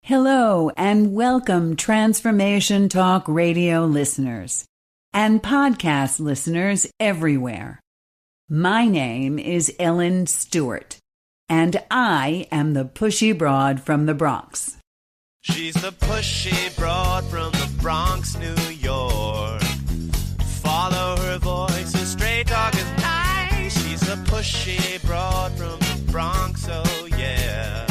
Hello and welcome, Transformation Talk Radio listeners and podcast listeners everywhere. My name is Ellen Stewart, and I am the pushy broad from the Bronx. She's the pushy broad from the Bronx, New York. Follow her voice, a straight dog is nice. She's the pushy broad from the Bronx, oh yeah.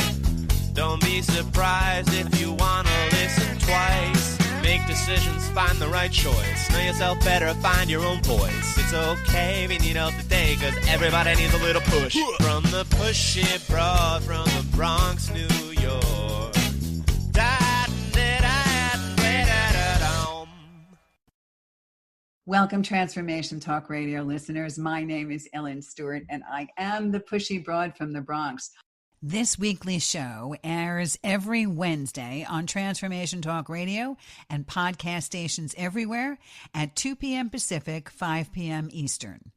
Don't be surprised if you want to listen twice. Make decisions, find the right choice. Know yourself better, find your own voice. It's okay if you need help today, cause everybody needs a little push. From the pushy broad from the Bronx, New York. Welcome, Transformation Talk Radio listeners. My name is Ellen Stewart, and I am the pushy broad from the Bronx. This weekly show airs every Wednesday on Transformation Talk Radio and podcast stations everywhere at 2 p.m. Pacific, 5 p.m. Eastern.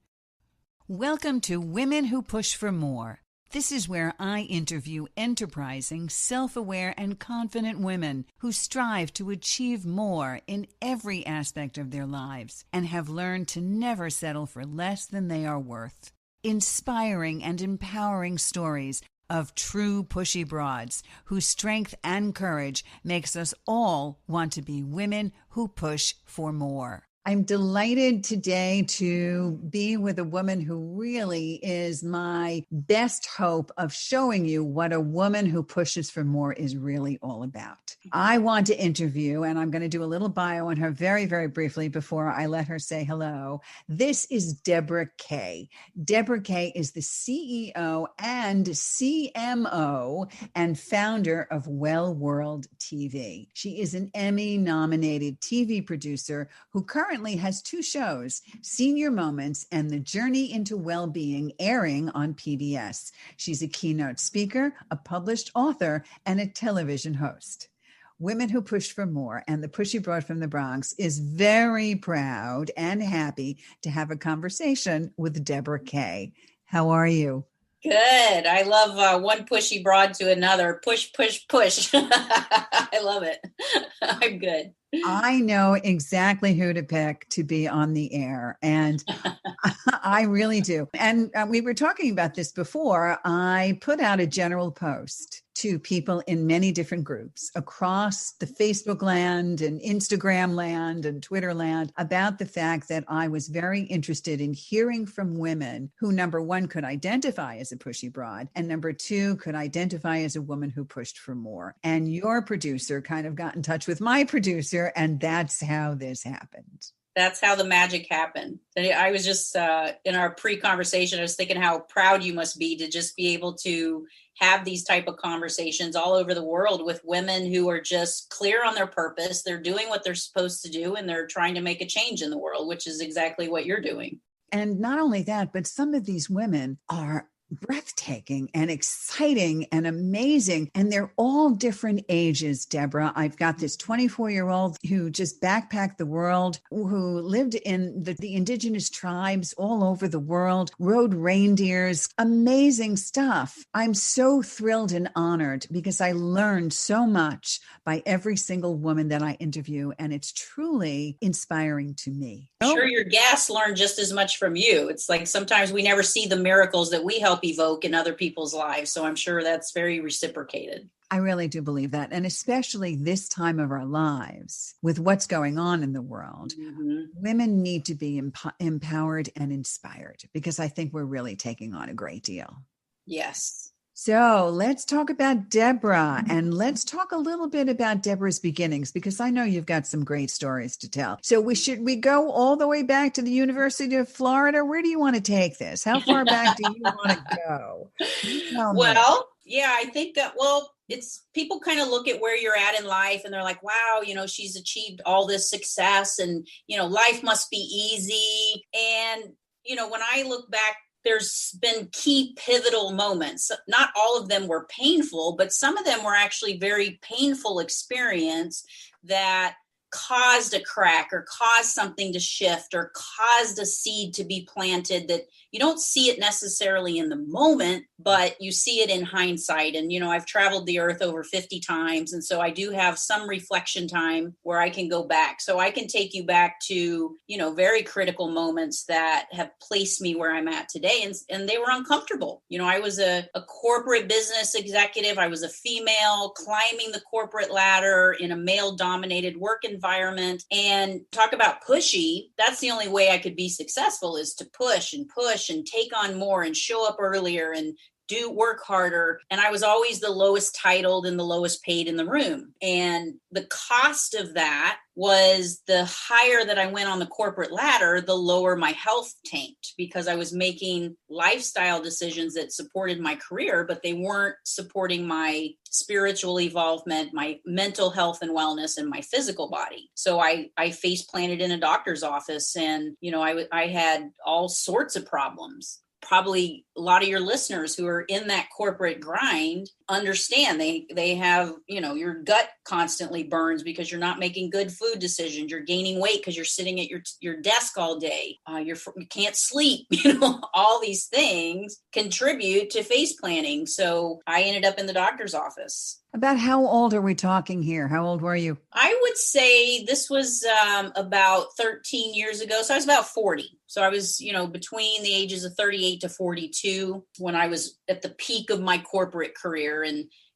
Welcome to Women Who Push for More. This is where I interview enterprising, self-aware, and confident women who strive to achieve more in every aspect of their lives and have learned to never settle for less than they are worth. Inspiring and empowering stories of true pushy broads whose strength and courage makes us all want to be women who push for more. I'm delighted today to be with a woman who really is my best hope of showing you what a woman who pushes for more is really all about. I want to interview, and I'm going to do a little bio on her very, very briefly before I let her say hello. This is Debra K. Debra K is the CEO and CMO and founder of Well World TV. She is an Emmy-nominated TV producer who currently has two shows, Senior Moments and The Journey into Wellbeing, airing on PBS. She's a keynote speaker, a published author, and a television host. Women Who Push for More and the Pushy Broad from the Bronx is very proud and happy to have a conversation with Debra K. How are you? Good. I love one pushy broad to another. Push, push, push. I love it. I'm good. I know exactly who to pick to be on the air, and I really do. And we were talking about this before. I put out a general post to people in many different groups across the Facebook land and Instagram land and Twitter land about the fact that I was very interested in hearing from women who, number one, could identify as a pushy broad, and number two, could identify as a woman who pushed for more. And your producer kind of got in touch with my producer, and that's how this happened. That's how the magic happened. I was just in our pre-conversation, I was thinking how proud you must be to just be able to have these type of conversations all over the world with women who are just clear on their purpose. They're doing what they're supposed to do, and they're trying to make a change in the world, which is exactly what you're doing. And not only that, but some of these women are breathtaking and exciting and amazing. And they're all different ages, Debra. I've got this 24-year-old who just backpacked the world, who lived in the indigenous tribes all over the world, rode reindeers, amazing stuff. I'm so thrilled and honored because I learned so much by every single woman that I interview, and it's truly inspiring to me. I'm sure your guests learn just as much from you. It's like sometimes we never see the miracles that we help evoke in other people's lives. So I'm sure that's very reciprocated. I really do believe that. And especially this time of our lives with what's going on in the world, women need to be empowered and inspired because I think we're really taking on a great deal. Yes. So let's talk about Debra, and let's talk a little bit about Debra's beginnings, because I know you've got some great stories to tell. So we go all the way back to the University of Florida? Where do you want to take this? How far back do you want to go? Well, yeah, I think that, it's people kind of look at where you're at in life and they're like, wow, she's achieved all this success and, life must be easy. And, when I look back, there's been key pivotal moments. Not all of them were painful, but some of them were actually very painful experience that caused a crack or caused something to shift or caused a seed to be planted that you don't see it necessarily in the moment, but you see it in hindsight. And, I've traveled the earth over 50 times. And so I do have some reflection time where I can go back. So I can take you back to, very critical moments that have placed me where I'm at today. And they were uncomfortable. I was a corporate business executive. I was a female climbing the corporate ladder in a male dominated work environment. And talk about pushy. That's the only way I could be successful, is to push and take on more and show up earlier and do work harder. And I was always the lowest titled and the lowest paid in the room. And the cost of that was the higher that I went on the corporate ladder, the lower my health tanked, because I was making lifestyle decisions that supported my career, but they weren't supporting my spiritual evolvement, my mental health and wellness, and my physical body. So I face planted in a doctor's office, and, I had all sorts of problems. Probably a lot of your listeners who are in that corporate grind understand they have, your gut constantly burns because you're not making good food decisions. You're gaining weight because you're sitting at your desk all day. You can't sleep. All these things contribute to face planning. So I ended up in the doctor's office. About how old are we talking here? How old were you? I would say this was about 13 years ago. So I was about 40. So I was, between the ages of 38 to 42 when I was at the peak of my corporate career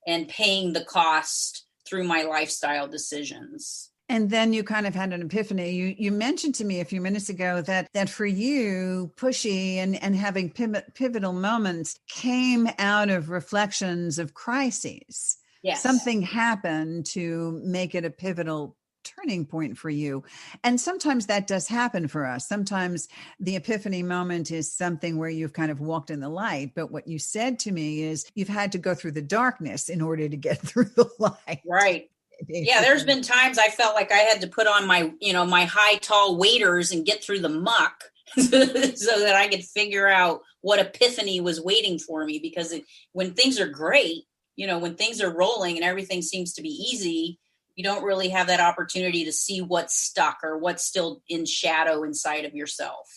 and paying the cost through my lifestyle decisions. And then you kind of had an epiphany. You mentioned to me a few minutes ago that for you, pushy and having pivotal moments came out of reflections of crises. Yes. Something happened to make it a pivotal turning point for you. And sometimes that does happen for us. Sometimes the epiphany moment is something where you've kind of walked in the light. But what you said to me is you've had to go through the darkness in order to get through the light. Right. Yeah, there's been times I felt like I had to put on my, my high, tall waders and get through the muck so that I could figure out what epiphany was waiting for me. Because when things are great, when things are rolling and everything seems to be easy, you don't really have that opportunity to see what's stuck or what's still in shadow inside of yourself.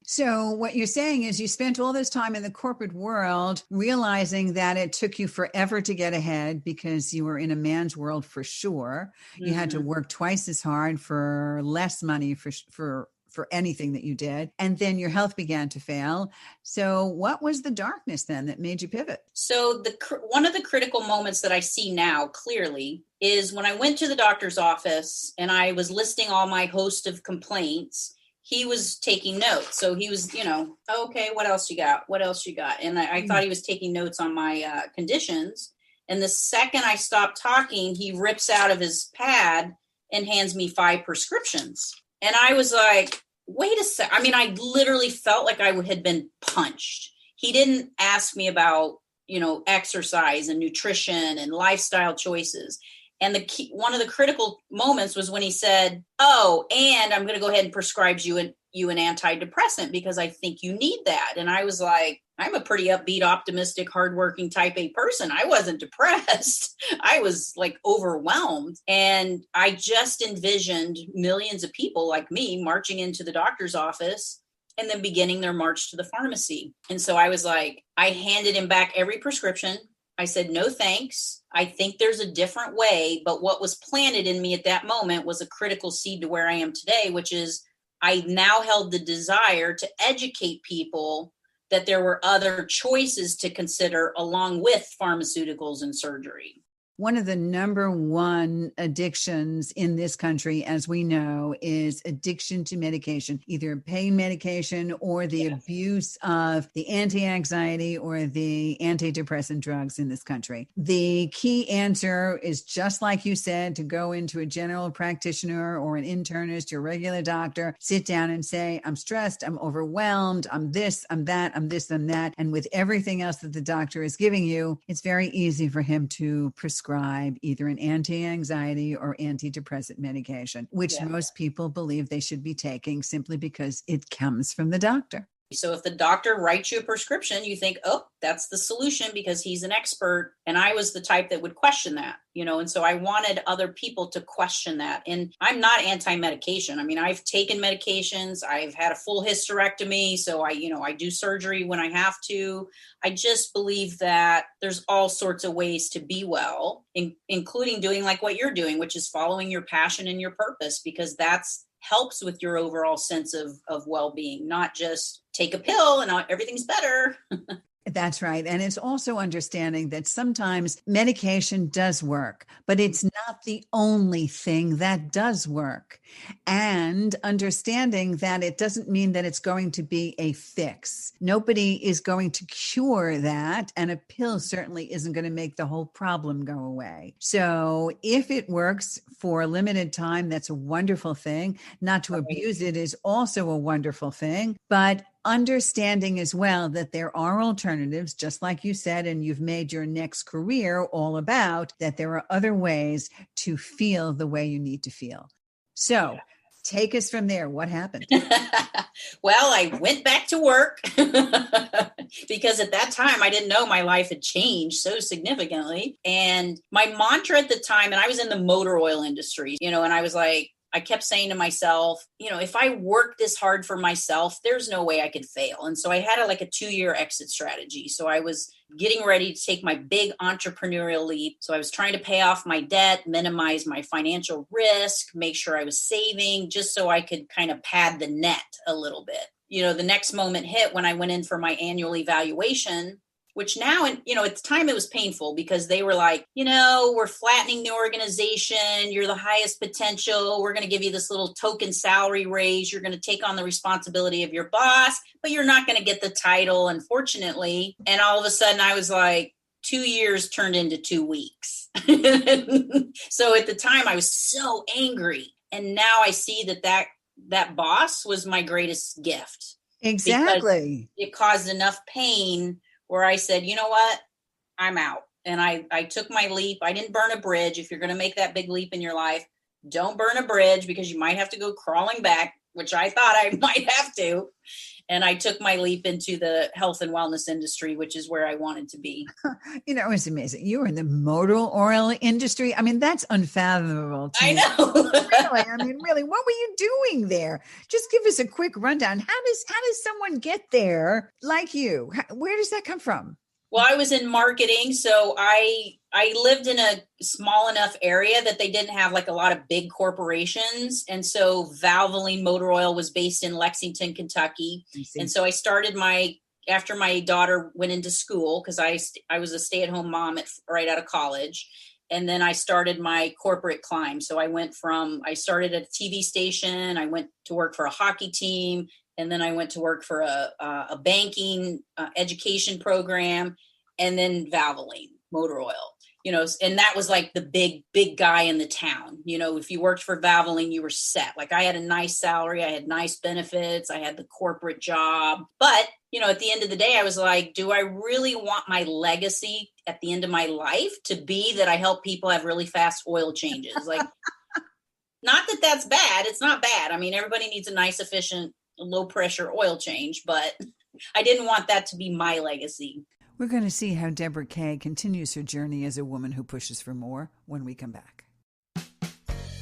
So what you're saying is you spent all this time in the corporate world realizing that it took you forever to get ahead because you were in a man's world for sure. Mm-hmm. You had to work twice as hard for less money for anything that you did. And then your health began to fail. So what was the darkness then that made you pivot? So one of the critical moments that I see now clearly is when I went to the doctor's office and I was listing all my host of complaints. He was taking notes. So he was, okay, what else you got? What else you got? And I thought he was taking notes on my conditions. And the second I stopped talking, he rips out of his pad and hands me 5 prescriptions. And I was like, wait a sec. I mean, I literally felt like I had been punched. He didn't ask me about, exercise and nutrition and lifestyle choices. And one of the critical moments was when he said, oh, and I'm going to go ahead and prescribe you an antidepressant because I think you need that. And I was like, I'm a pretty upbeat, optimistic, hardworking type A person. I wasn't depressed. I was like overwhelmed. And I just envisioned millions of people like me marching into the doctor's office and then beginning their march to the pharmacy. And so I was like, I handed him back every prescription. I said, no, thanks. I think there's a different way. But what was planted in me at that moment was a critical seed to where I am today, which is I now held the desire to educate people that there were other choices to consider along with pharmaceuticals and surgery. One of the number one addictions in this country, as we know, is addiction to medication, either pain medication or the abuse of the anti-anxiety or the antidepressant drugs in this country. The key answer is just like you said, to go into a general practitioner or an internist, your regular doctor, sit down and say, I'm stressed, I'm overwhelmed, I'm this, I'm that, I'm this, I'm that. And with everything else that the doctor is giving you, it's very easy for him to prescribe either an anti-anxiety or antidepressant medication, which most people believe they should be taking simply because it comes from the doctor. So if the doctor writes you a prescription, you think, oh, that's the solution because he's an expert. And I was the type that would question that, and so I wanted other people to question that. And I'm not anti-medication. I mean, I've taken medications. I've had a full hysterectomy. So I do surgery when I have to. I just believe that there's all sorts of ways to be well, including doing like what you're doing, which is following your passion and your purpose, because that's helps with your overall sense of well-being, not just take a pill and everything's better. That's right. And it's also understanding that sometimes medication does work, but it's not the only thing that does work. And understanding that it doesn't mean that it's going to be a fix. Nobody is going to cure that. And a pill certainly isn't going to make the whole problem go away. So if it works for a limited time, that's a wonderful thing. Not to abuse it is also a wonderful thing. But understanding as well that there are alternatives, just like you said, and you've made your next career all about that there are other ways to feel the way you need to feel. So take us from there. What happened? Well, I went back to work because at that time I didn't know my life had changed so significantly. And my mantra at the time, and I was in the motor oil industry, and I was like, I kept saying to myself, if I work this hard for myself, there's no way I could fail. And so I had a 2-year exit strategy. So I was getting ready to take my big entrepreneurial leap. So I was trying to pay off my debt, minimize my financial risk, make sure I was saving just so I could kind of pad the net a little bit. The next moment hit when I went in for my annual evaluation, which now, at the time it was painful because they were like, we're flattening the organization. You're the highest potential. We're going to give you this little token salary raise. You're going to take on the responsibility of your boss, but you're not going to get the title, unfortunately. And all of a sudden I was like, 2 years turned into 2 weeks. So at the time I was so angry. And now I see that boss was my greatest gift. Exactly. It caused enough pain where I said, you know what, I'm out. And I took my leap. I didn't burn a bridge. If you're going to make that big leap in your life, don't burn a bridge because you might have to go crawling back, which I thought I might have to. And I took my leap into the health and wellness industry, which is where I wanted to be. It's amazing. You were in the motor oil industry. I mean, that's unfathomable to I me. know. Really? I mean, really, what were you doing there? Just give us a quick rundown. How does someone get there like you? Where does that come from? Well, I was in marketing, so I lived in a small enough area that they didn't have a lot of big corporations. And so Valvoline Motor Oil was based in Lexington, Kentucky. And so I started after my daughter went into school, because I was a stay-at-home mom right out of college. And then I started my corporate climb. So I started at a TV station. I went to work for a hockey team. And then I went to work for a banking education program, and then Valvoline Motor Oil, and that was like the big guy in the town. If you worked for Valvoline, you were set. I had a nice salary, I had nice benefits, I had the corporate job. But, at the end of the day, I was like, do I really want my legacy at the end of my life to be that I help people have really fast oil changes? Not that that's bad. It's not bad. I mean, everybody needs a nice, efficient, low pressure oil change, but I didn't want that to be my legacy. We're going to see how Debra K continues her journey as a woman who pushes for more when we come back.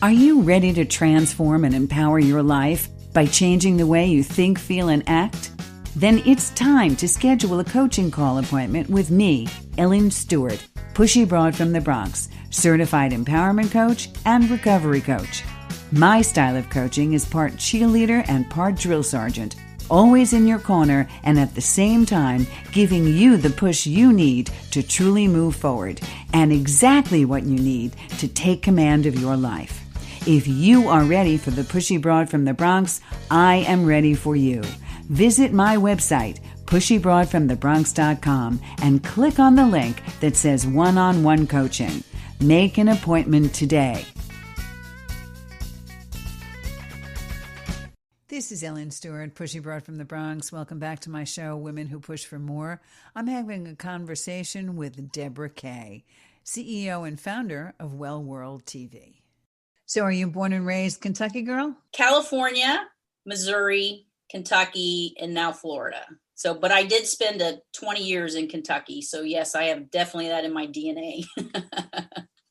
Are you ready to transform and empower your life by changing the way you think, feel, and act? Then it's time to schedule a coaching call appointment with me, Ellen Stewart, Pushy Broad from the Bronx, certified empowerment coach and recovery coach. My style of coaching is part cheerleader and part drill sergeant, always in your corner and at the same time giving you the push you need to truly move forward and exactly what you need to take command of your life. If you are ready for the Pushy Broad from the Bronx, I am ready for you. Visit my website, pushybroadfromthebronx.com, and click on the link that says one-on-one coaching. Make an appointment today. This is Ellen Stewart, Pushy Broad from the Bronx. Welcome back to my show, Women Who Push for More. I'm having a conversation with Debra K, CEO and founder of Well World TV. So are you born and raised Kentucky girl? California, Missouri, Kentucky, and now Florida. So, but I did spend 20 years in Kentucky. So yes, I have definitely that in my DNA.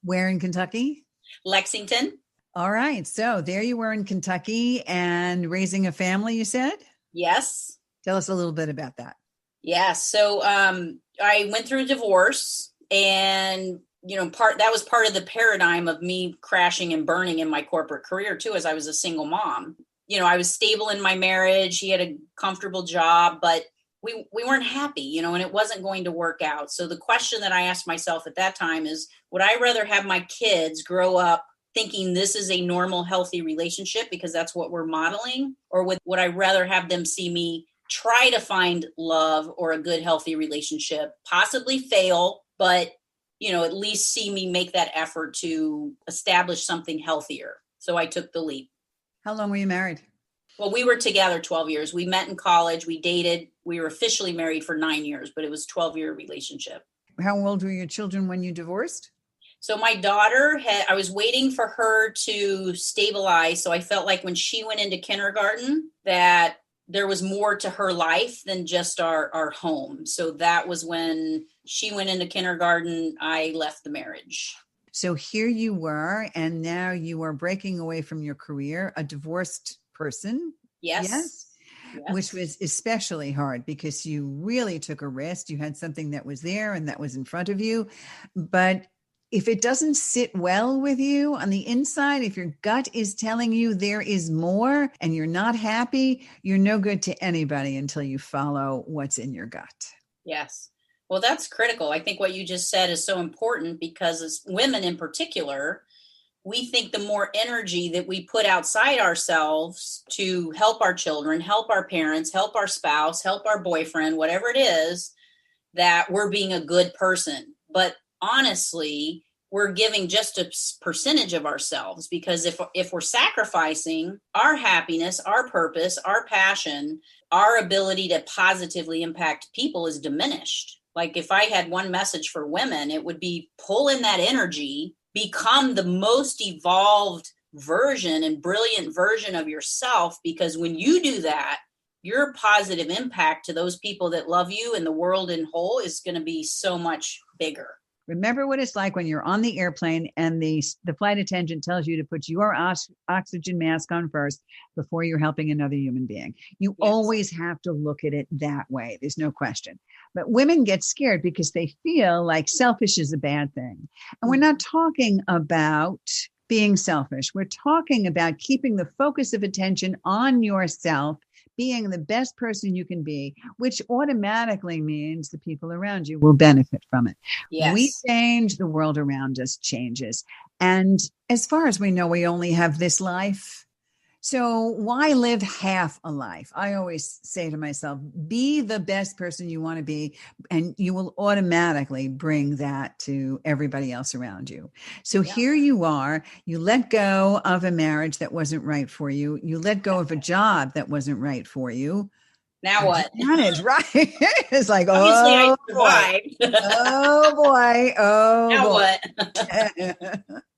Where in Kentucky? Lexington. All right. So there you were in Kentucky and raising a family, you said? Yes. Tell us a little bit about that. Yeah. So I went through a divorce, and that was part of the paradigm of me crashing and burning in my corporate career too, as I was a single mom. I was stable in my marriage. He had a comfortable job, but we weren't happy, and it wasn't going to work out. So the question that I asked myself at that time is, would I rather have my kids grow up thinking this is a normal, healthy relationship because that's what we're modeling? Or would I rather have them see me try to find love or a good, healthy relationship, possibly fail, but, at least see me make that effort to establish something healthier? So I took the leap. How long were you married? Well, we were together 12 years. We met in college. We dated. We were officially married for 9 years, but it was a 12-year relationship. How old were your children when you divorced? So my daughter I was waiting for her to stabilize. So I felt like when she went into kindergarten that there was more to her life than just our home. So that was when she went into kindergarten, I left the marriage. So here you were, and now you are breaking away from your career, a divorced person. Yes. Which was especially hard because you really took a risk. You had something that was there and that was in front of you. But if it doesn't sit well with you on the inside, if your gut is telling you there is more and you're not happy, you're no good to anybody until you follow what's in your gut. Yes. Well, that's critical. I think what you just said is so important because as women in particular, we think the more energy that we put outside ourselves to help our children, help our parents, help our spouse, help our boyfriend, whatever it is, that we're being a good person. But honestly, we're giving just a percentage of ourselves, because if we're sacrificing our happiness, our purpose, our passion, our ability to positively impact people is diminished. Like if I had one message for women, it would be pull in that energy, become the most evolved version and brilliant version of yourself, because when you do that, your positive impact to those people that love you and the world in whole is going to be so much bigger. Remember what it's like when you're on the airplane and the flight attendant tells you to put your oxygen mask on first before you're helping another human being. You always have to look at it that way. There's no question. But women get scared because they feel like selfish is a bad thing. And we're not talking about being selfish. We're talking about keeping the focus of attention on yourself, being the best person you can be, which automatically means the people around you will benefit from it. Yes. We change, the world around us changes. And as far as we know, we only have this life. So why live half a life? I always say to myself, be the best person you want to be, and you will automatically bring that to everybody else around you. So here you are, you let go of a marriage that wasn't right for you. You let go of a job that wasn't right for you. Now what? Manage, right? It's like, obviously I survived. Now what?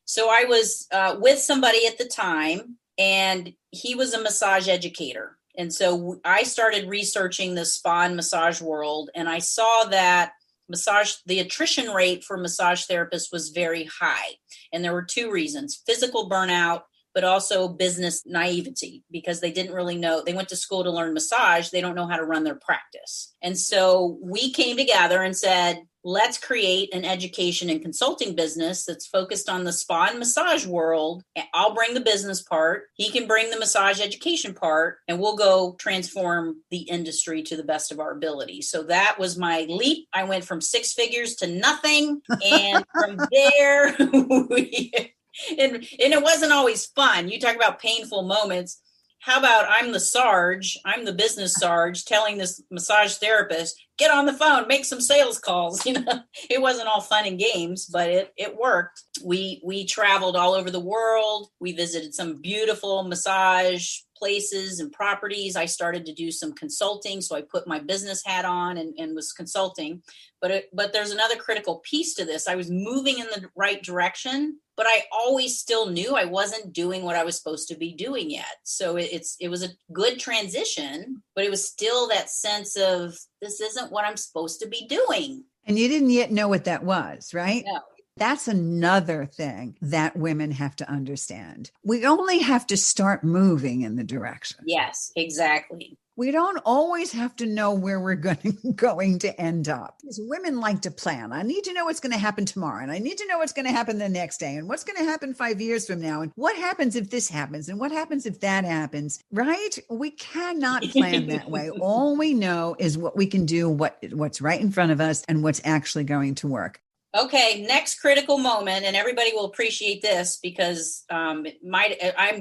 So I was with somebody at the time, and he was a massage educator. And so I started researching the spa and massage world, and I saw that the attrition rate for massage therapists was very high. And there were two reasons: physical burnout, but also business naivety, because they didn't really know. They went to school to learn massage. They don't know how to run their practice. And so we came together and said, let's create an education and consulting business that's focused on the spa and massage world. I'll bring the business part. He can bring the massage education part, and we'll go transform the industry to the best of our ability. So that was my leap. I went from 6 figures to nothing. And from there, and it wasn't always fun. You talk about painful moments. How about I'm the business Sarge telling this massage therapist, get on the phone, make some sales calls. It wasn't all fun and games, but it worked. We traveled all over the world. We visited some beautiful massage places and properties. I started to do some consulting. So I put my business hat on and was consulting. But there's another critical piece to this. I was moving in the right direction, but I always still knew I wasn't doing what I was supposed to be doing yet. So it was a good transition, but it was still that sense of, this isn't what I'm supposed to be doing. And you didn't yet know what that was, right? No. That's another thing that women have to understand. We only have to start moving in the direction. Yes, exactly. We don't always have to know where we're going to end up. Because women like to plan. I need to know what's going to happen tomorrow. And I need to know what's going to happen the next day. And what's going to happen 5 years from now. And what happens if this happens? And what happens if that happens? Right? We cannot plan that way. All we know is what we can do, what's right in front of us, and what's actually going to work. Okay, next critical moment, and everybody will appreciate this because I'm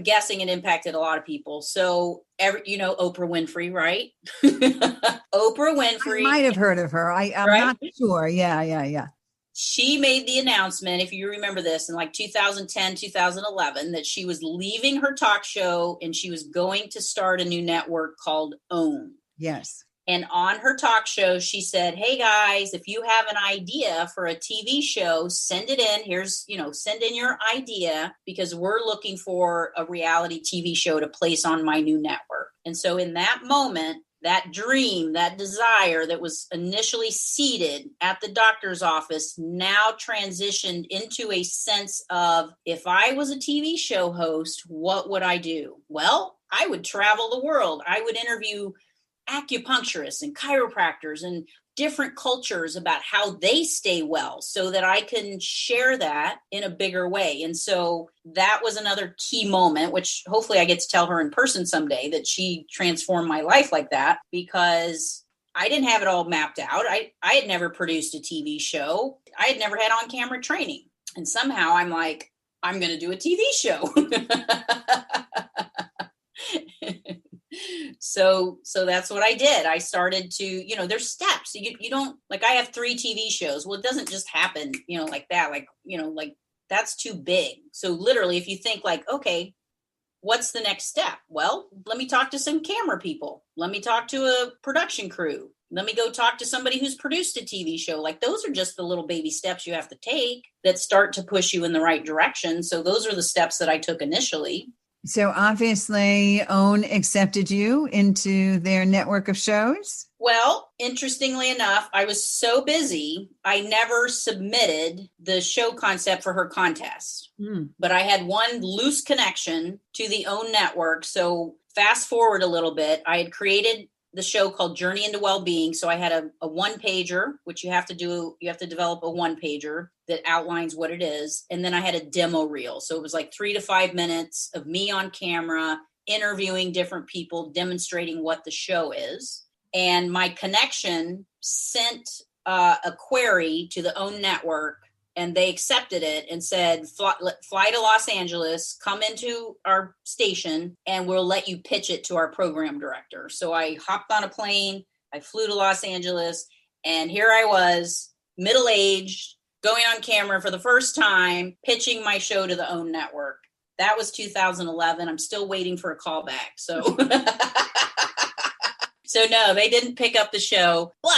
guessing it impacted a lot of people. So, Oprah Winfrey, right? Oprah Winfrey. I might have heard of her. I'm right? not sure. Yeah. She made the announcement, if you remember this, in like 2010, 2011, that she was leaving her talk show and she was going to start a new network called OWN. Yes. And on her talk show, she said, hey guys, if you have an idea for a TV show, send it in. Send in your idea because we're looking for a reality TV show to place on my new network. And so in that moment, that dream, that desire that was initially seated at the doctor's office now transitioned into a sense of, if I was a TV show host, what would I do? Well, I would travel the world. I would interview acupuncturists and chiropractors and different cultures about how they stay well so that I can share that in a bigger way. And so that was another key moment, which hopefully I get to tell her in person someday, that she transformed my life like that, because I didn't have it all mapped out. I had never produced a TV show. I had never had on-camera training. And somehow I'm like, I'm going to do a TV show. So that's what I did. I started to, there's steps. You don't, like, I have 3 TV shows. Well, it doesn't just happen, like that, like that's too big. So literally, if you think like, okay, what's the next step? Well, let me talk to some camera people. Let me talk to a production crew. Let me go talk to somebody who's produced a TV show. Like, those are just the little baby steps you have to take that start to push you in the right direction. So those are the steps that I took initially. So obviously, OWN accepted you into their network of shows? Well, interestingly enough, I was so busy, I never submitted the show concept for her contest. But I had one loose connection to the OWN network. So fast forward a little bit, I had created the show called Journey into Wellbeing. So I had a one-pager, which you have to develop a one-pager that outlines what it is. And then I had a demo reel. So it was like 3 to 5 minutes of me on camera, interviewing different people, demonstrating what the show is. And my connection sent a query to the OWN network, and they accepted it and said, fly to Los Angeles, come into our station, and we'll let you pitch it to our program director. So I hopped on a plane, I flew to Los Angeles, and here I was, middle-aged, going on camera for the first time, pitching my show to the OWN network. That was 2011. I'm still waiting for a call back. So, so no, they didn't pick up the show, but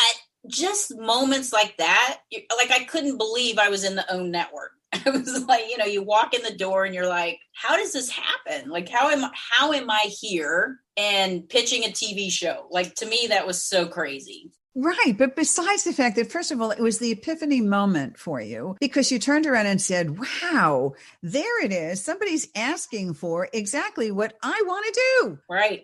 just moments like that, like I couldn't believe I was in the OWN network. I was like, you walk in the door and you're like, how does this happen? Like, how am I here and pitching a TV show? Like, to me, that was so crazy. Right. But besides the fact that, first of all, it was the epiphany moment for you because you turned around and said, wow, there it is. Somebody's asking for exactly what I want to do. Right.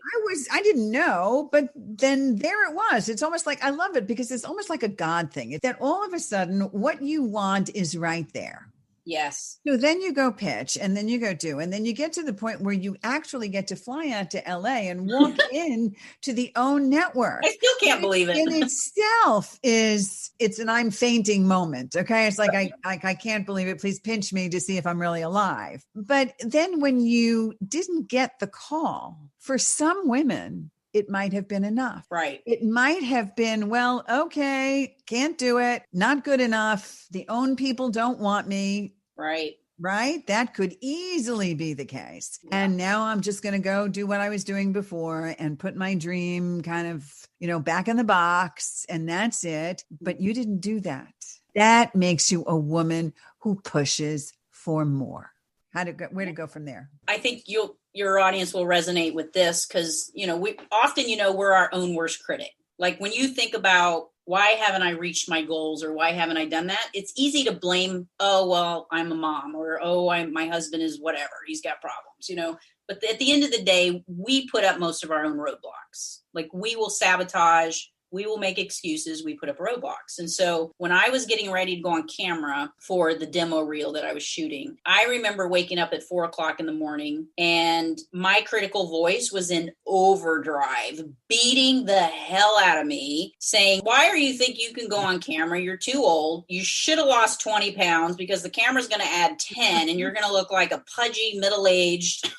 I didn't know, but then there it was. It's almost like, I love it because it's almost like a God thing that all of a sudden what you want is right there. Yes. So then you go pitch and then you go do, and then you get to the point where you actually get to fly out to LA and walk in to the OWN network. I still can't believe it. In itself it's an I'm fainting moment. Okay. It's like, I can't believe it. Please pinch me to see if I'm really alive. But then when you didn't get the call, for some women, it might have been enough. Right. It might have been, well, okay, can't do it. Not good enough. The OWN people don't want me. Right. Right. That could easily be the case. Yeah. And now I'm just going to go do what I was doing before and put my dream kind of, back in the box, and that's it. But you didn't do that. That makes you a woman who pushes for more? Where to go from there? I think your audience will resonate with this because, we often, we're our own worst critic. Like when you think about why haven't I reached my goals or why haven't I done that? It's easy to blame, oh, well, I'm a mom or, my husband is whatever. He's got problems, But at the end of the day, we put up most of our own roadblocks. Like we will sabotage. We will make excuses. We put up roadblocks. And so when I was getting ready to go on camera for the demo reel that I was shooting, I remember waking up at 4:00 in the morning and my critical voice was in overdrive, beating the hell out of me, saying, why are you think you can go on camera? You're too old. You should have lost 20 pounds because the camera's going to add 10 and you're going to look like a pudgy, middle-aged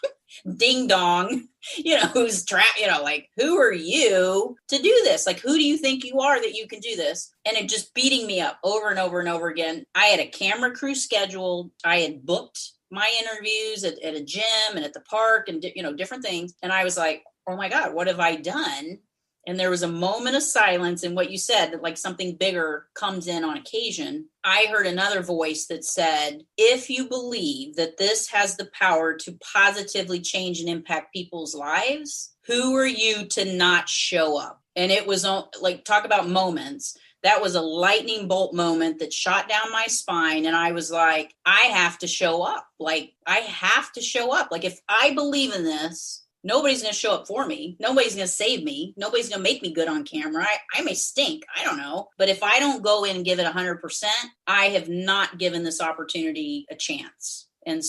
ding dong, who's like, who are you to do this? Like, who do you think you are that you can do this? And it just beating me up over and over and over again. I had a camera crew scheduled. I had booked my interviews at a gym and at the park and, different things. And I was like, oh my God, what have I done? And there was a moment of silence. And what you said, that like something bigger comes in on occasion. I heard another voice that said, if you believe that this has the power to positively change and impact people's lives, who are you to not show up? And it was like, talk about moments. That was a lightning bolt moment that shot down my spine. And I was like, I have to show up. Like, I have to show up. Like, if I believe in this, nobody's going to show up for me. Nobody's going to save me. Nobody's going to make me good on camera. I may stink. I don't know. But if I don't go in and give it 100%, I have not given this opportunity a chance. And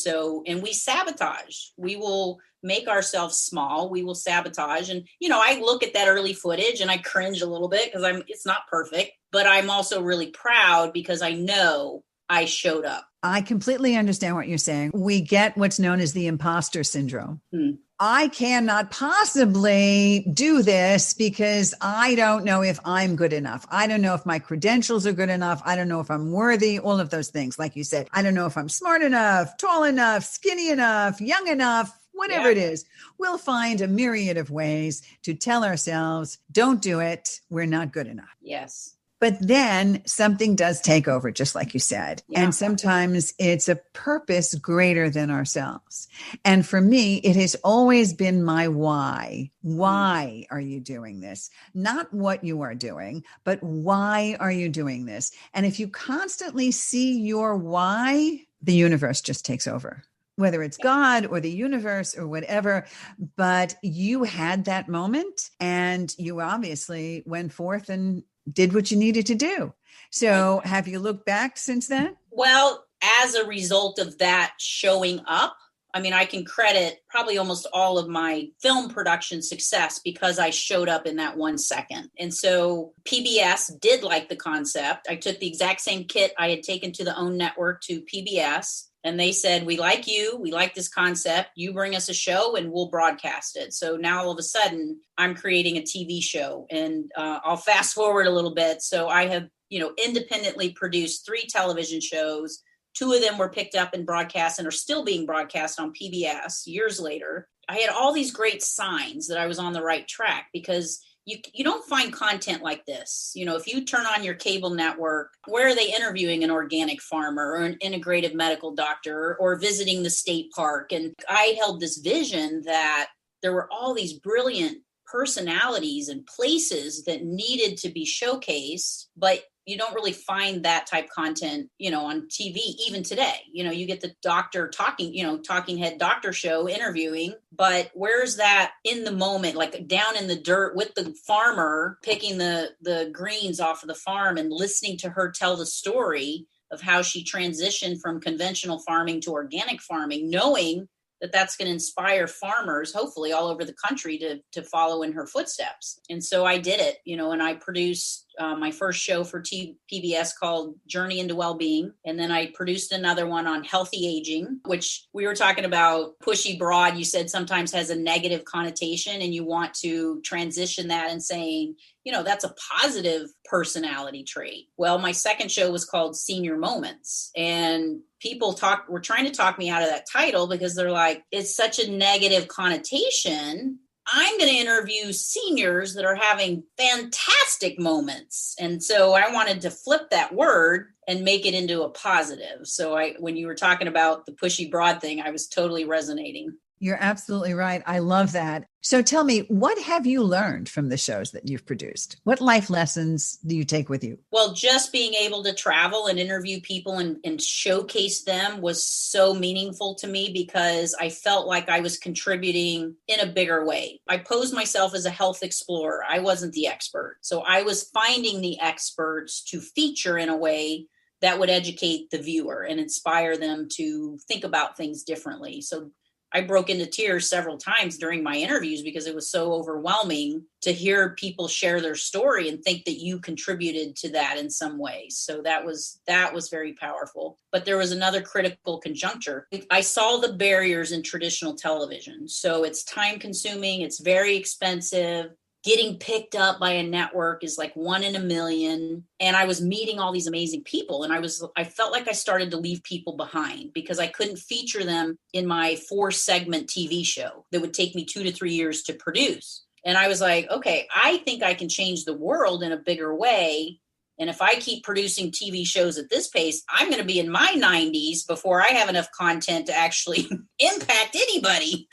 we sabotage. We will make ourselves small. We will sabotage. And, I look at that early footage and I cringe a little bit because it's not perfect, but I'm also really proud because I know I showed up. I completely understand what you're saying. We get what's known as the imposter syndrome. I cannot possibly do this because I don't know if I'm good enough. I don't know if my credentials are good enough. I don't know if I'm worthy, all of those things. Like you said, I don't know if I'm smart enough, tall enough, skinny enough, young enough, whatever it is. We'll find a myriad of ways to tell ourselves, don't do it. We're not good enough. Yes. But then something does take over, just like you said. Yeah. And sometimes it's a purpose greater than ourselves. And for me, it has always been my why. Why are you doing this? Not what you are doing, but why are you doing this? And if you constantly see your why, the universe just takes over. Whether it's God or the universe or whatever, but you had that moment and you obviously went forth and did what you needed to do. So have you looked back since then? Well, as a result of that showing up, I can credit probably almost all of my film production success because I showed up in that 1 second. And so PBS did like the concept. I took the exact same kit I had taken to the OWN network to PBS. And they said, we like you. We like this concept. You bring us a show and we'll broadcast it. So now all of a sudden I'm creating a TV show and I'll fast forward a little bit. So I have, independently produced 3 television shows. 2 of them were picked up and broadcast and are still being broadcast on PBS years later. I had all these great signs that I was on the right track because you don't find content like this. If you turn on your cable network, where are they interviewing an organic farmer or an integrative medical doctor or visiting the state park? And I held this vision that there were all these brilliant personalities and places that needed to be showcased, but you don't really find that type content, on TV, even today. You get the doctor talking, talking head doctor show interviewing, but where's that in the moment, like down in the dirt with the farmer picking the greens off of the farm and listening to her tell the story of how she transitioned from conventional farming to organic farming, knowing that that's going to inspire farmers, hopefully all over the country to follow in her footsteps. And so I did it, and I produced my first show for PBS called Journey into Wellbeing. And then I produced another one on healthy aging, which we were talking about pushy broad. You said sometimes has a negative connotation and you want to transition that and saying, that's a positive personality trait. Well, my second show was called Senior Moments, and people were trying to talk me out of that title because they're like, it's such a negative connotation. I'm going to interview seniors that are having fantastic moments. And so I wanted to flip that word and make it into a positive. So when you were talking about the pushy broad thing, I was totally resonating. You're absolutely right. I love that. So tell me, what have you learned from the shows that you've produced? What life lessons do you take with you? Well, just being able to travel and interview people and showcase them was so meaningful to me because I felt like I was contributing in a bigger way. I posed myself as a health explorer. I wasn't the expert. So I was finding the experts to feature in a way that would educate the viewer and inspire them to think about things differently. So I broke into tears several times during my interviews because it was so overwhelming to hear people share their story and think that you contributed to that in some way. So that was very powerful. But there was another critical conjuncture. I saw the barriers in traditional television. So it's time consuming. It's very expensive. Getting picked up by a network is like 1 in a million. And I was meeting all these amazing people. And I felt like I started to leave people behind because I couldn't feature them in my 4-segment TV show that would take me 2 to 3 years to produce. And I was like, okay, I think I can change the world in a bigger way. And if I keep producing TV shows at this pace, I'm going to be in my 90s before I have enough content to actually impact anybody.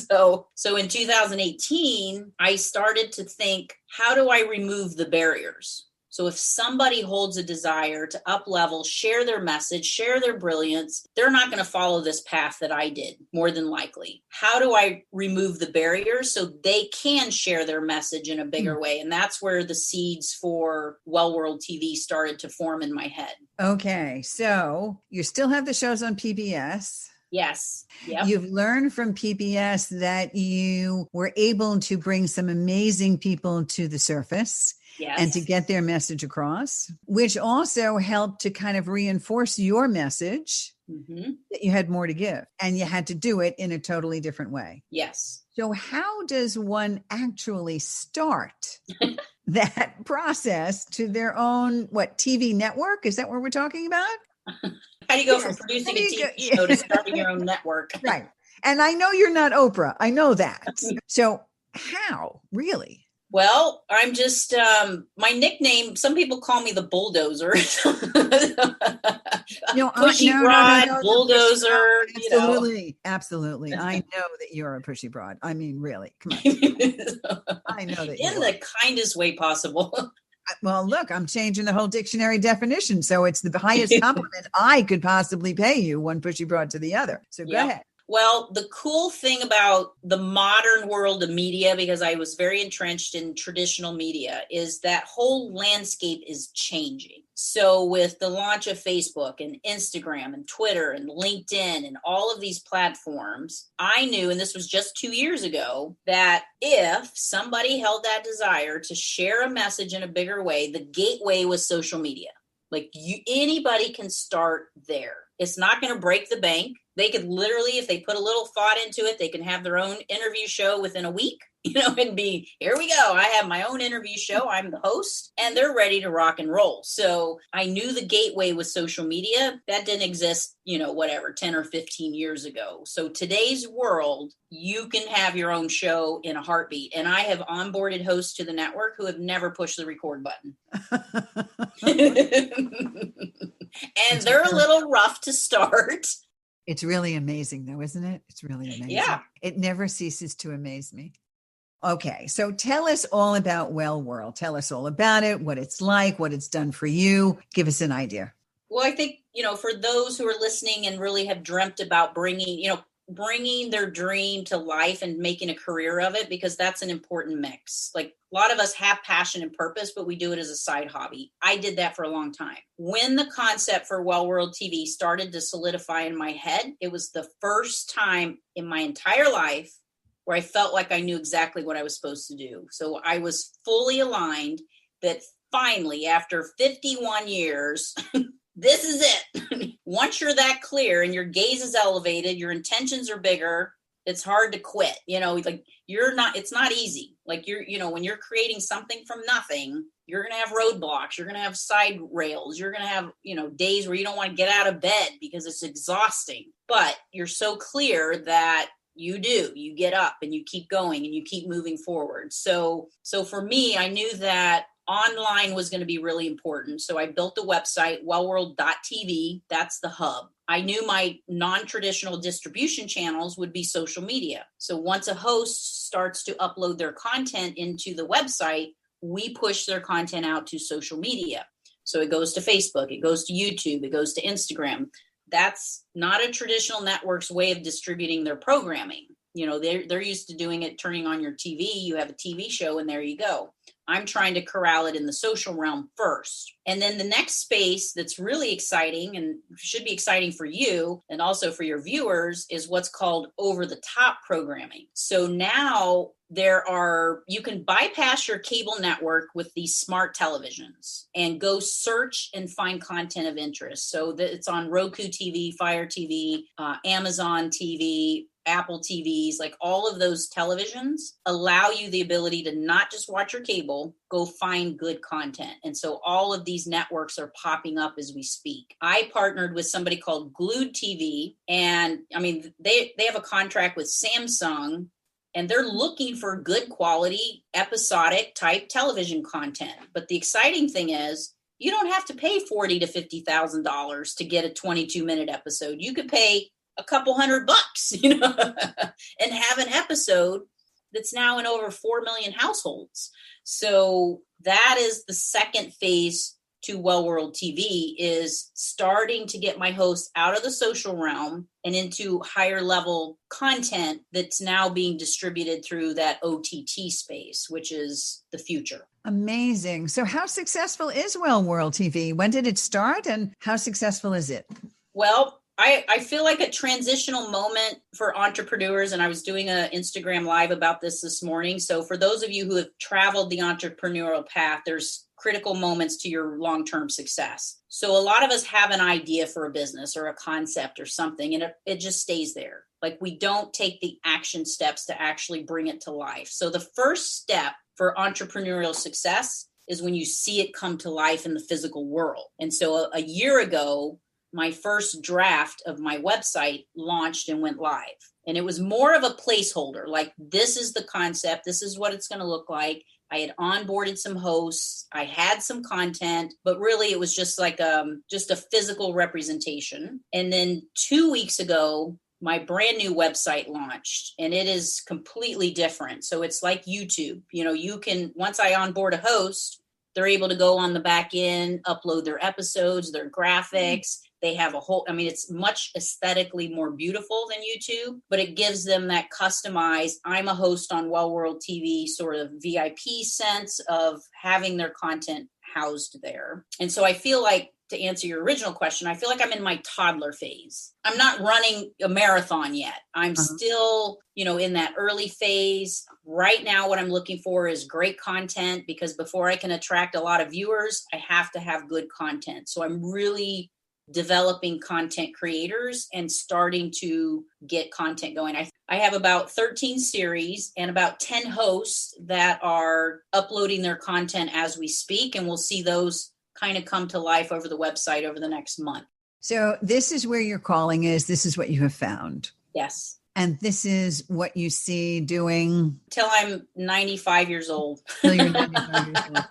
So in 2018, I started to think, how do I remove the barriers? So if somebody holds a desire to up-level, share their message, share their brilliance, they're not going to follow this path that I did, more than likely. How do I remove the barriers so they can share their message in a bigger way? And that's where the seeds for Well World TV started to form in my head. Okay, so you still have the shows on PBS. Yes. Yep. You've learned from PBS that you were able to bring some amazing people to the surface. Yes. And to get their message across, which also helped to kind of reinforce your message that you had more to give and you had to do it in a totally different way. Yes. So how does one actually start that process to their own, TV network? Is that what we're talking about? How do you go from producing a TV show to starting your own network? Right. And I know you're not Oprah. I know that. So how, really? Well, I'm just, my nickname, some people call me the bulldozer. Pushy broad, bulldozer. Absolutely. Absolutely. I know that you're a pushy broad. I mean, really, come on. I know that in the kindest way possible. Well, look, I'm changing the whole dictionary definition. So it's the highest compliment I could possibly pay you, one pushy broad to the other. So go ahead. Well, the cool thing about the modern world of media, because I was very entrenched in traditional media, is that whole landscape is changing. So with the launch of Facebook and Instagram and Twitter and LinkedIn and all of these platforms, I knew, and this was just 2 years ago, that if somebody held that desire to share a message in a bigger way, the gateway was social media. Anybody can start there. It's not going to break the bank. They could literally, if they put a little thought into it, they can have their own interview show within a week, and be, here we go. I have my own interview show. I'm the host, and they're ready to rock and roll. So I knew the gateway was social media. That didn't exist, 10 or 15 years ago. So today's world, you can have your own show in a heartbeat. And I have onboarded hosts to the network who have never pushed the record button. And they're a little rough to start. It's really amazing, though, isn't it? It's really amazing. Yeah. It never ceases to amaze me. Okay, so tell us all about Well World. Tell us all about it, what it's like, what it's done for you. Give us an idea. Well, I think, for those who are listening and really have dreamt about bringing their dream to life and making a career of it, because that's an important mix. Like, a lot of us have passion and purpose, but we do it as a side hobby. I did that for a long time. When the concept for Well World TV started to solidify in my head, it was the first time in my entire life where I felt like I knew exactly what I was supposed to do. So I was fully aligned that finally, after 51 years, this is it. Once you're that clear and your gaze is elevated, your intentions are bigger, it's hard to quit. It's not easy. Like when you're creating something from nothing, you're going to have roadblocks. You're going to have side rails. You're going to have, days where you don't want to get out of bed because it's exhausting. But you're so clear that you do. You get up and you keep going and you keep moving forward. So for me, I knew that online was going to be really important. So I built a website, wellworld.tv. That's the hub. I knew my non-traditional distribution channels would be social media. So once a host starts to upload their content into the website, we push their content out to social media. So it goes to Facebook, it goes to YouTube, it goes to Instagram. That's not a traditional network's way of distributing their programming. You know, they're used to doing it, turning on your TV, you have a TV show, and there you go. I'm trying to corral it in the social realm first. And then the next space that's really exciting and should be exciting for you and also for your viewers is what's called over-the-top programming. So now you can bypass your cable network with these smart televisions and go search and find content of interest. So that it's on Roku TV, Fire TV, Amazon TV, Apple TVs, like all of those televisions allow you the ability to not just watch your cable, go find good content. And so all of these networks are popping up as we speak. I partnered with somebody called Glued TV, and I mean, they have a contract with Samsung, and they're looking for good quality episodic type television content. But the exciting thing is you don't have to pay $40,000 to $50,000 to get a 22-minute episode. You could pay a couple $100, you know, and have an episode that's now in over 4 million households. So that is the second phase to Well World TV, is starting to get my hosts out of the social realm and into higher level content that's now being distributed through that OTT space, which is the future. Amazing. So how successful is Well World TV? When did it start and how successful is it? Well, I feel like a transitional moment for entrepreneurs, and I was doing an Instagram live about this morning. So for those of you who have traveled the entrepreneurial path, there's critical moments to your long-term success. So a lot of us have an idea for a business or a concept or something, and it just stays there. Like we don't take the action steps to actually bring it to life. So the first step for entrepreneurial success is when you see it come to life in the physical world. And so a year ago, my first draft of my website launched and went live. And it was more of a placeholder, like this is the concept, this is what it's going to look like. I had onboarded some hosts, I had some content, but really it was just like just a physical representation. And then 2 weeks ago, my brand new website launched, and it is completely different. So it's like YouTube. You know, you can, once I onboard a host, they're able to go on the back end, upload their episodes, their graphics. They have it's much aesthetically more beautiful than YouTube, but it gives them that customized, I'm a host on Well World TV sort of VIP sense of having their content housed there. And so I feel like, to answer your original question, I feel like I'm in my toddler phase. I'm not running a marathon yet. I'm still, in that early phase. Right now, what I'm looking for is great content, because before I can attract a lot of viewers, I have to have good content. So I'm really developing content creators and starting to get content going. I have about 13 series and about 10 hosts that are uploading their content as we speak, and we'll see those kind of come to life over the website over the next month. So this is where your calling is. This is what you have found. Yes. And this is what you see doing till I'm 95 years old. Till you're 95 years old.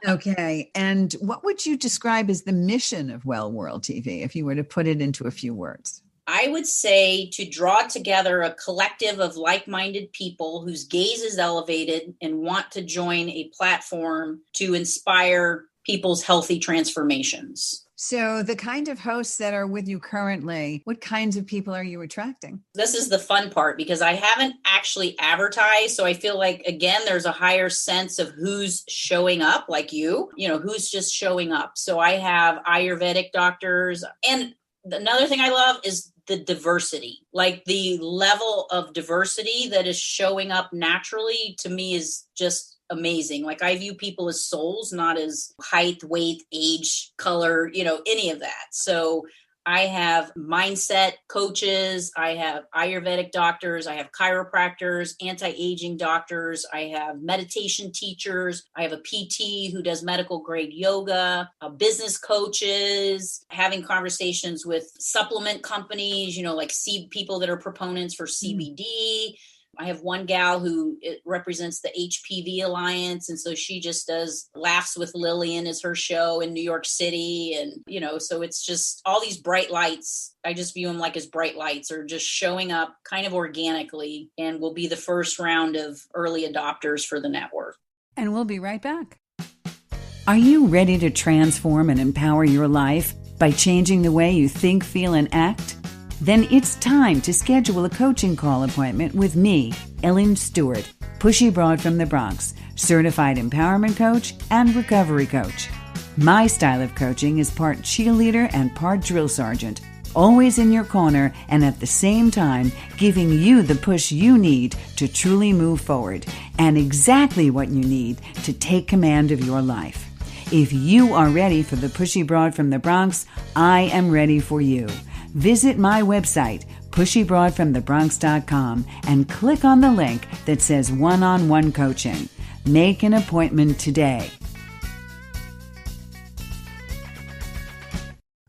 Okay. And what would you describe as the mission of Well World TV, if you were to put it into a few words? I would say to draw together a collective of like-minded people whose gaze is elevated and want to join a platform to inspire people's healthy transformations. So the kind of hosts that are with you currently, what kinds of people are you attracting? This is the fun part, because I haven't actually advertised. So I feel like, again, there's a higher sense of who's showing up, like who's just showing up. So I have Ayurvedic doctors. And another thing I love is the diversity, like the level of diversity that is showing up naturally to me is just amazing. Like I view people as souls, not as height, weight, age, color, any of that. So I have mindset coaches. I have Ayurvedic doctors. I have chiropractors, anti-aging doctors. I have meditation teachers. I have a PT who does medical grade yoga, business coaches, having conversations with supplement companies, like people that are proponents for CBD. I have one gal who represents the HPV Alliance. And so she just does Laughs with Lillian is her show in New York City. And, so it's just all these bright lights. I just view them like as bright lights are just showing up kind of organically and will be the first round of early adopters for the network. And we'll be right back. Are you ready to transform and empower your life by changing the way you think, feel, and act? Then it's time to schedule a coaching call appointment with me, Ellen Stewart, Pushy Broad from the Bronx, certified empowerment coach and recovery coach. My style of coaching is part cheerleader and part drill sergeant, always in your corner and at the same time giving you the push you need to truly move forward and exactly what you need to take command of your life. If you are ready for the Pushy Broad from the Bronx, I am ready for you. Visit my website, pushybroadfromthebronx.com, and click on the link that says one-on-one coaching. Make an appointment today.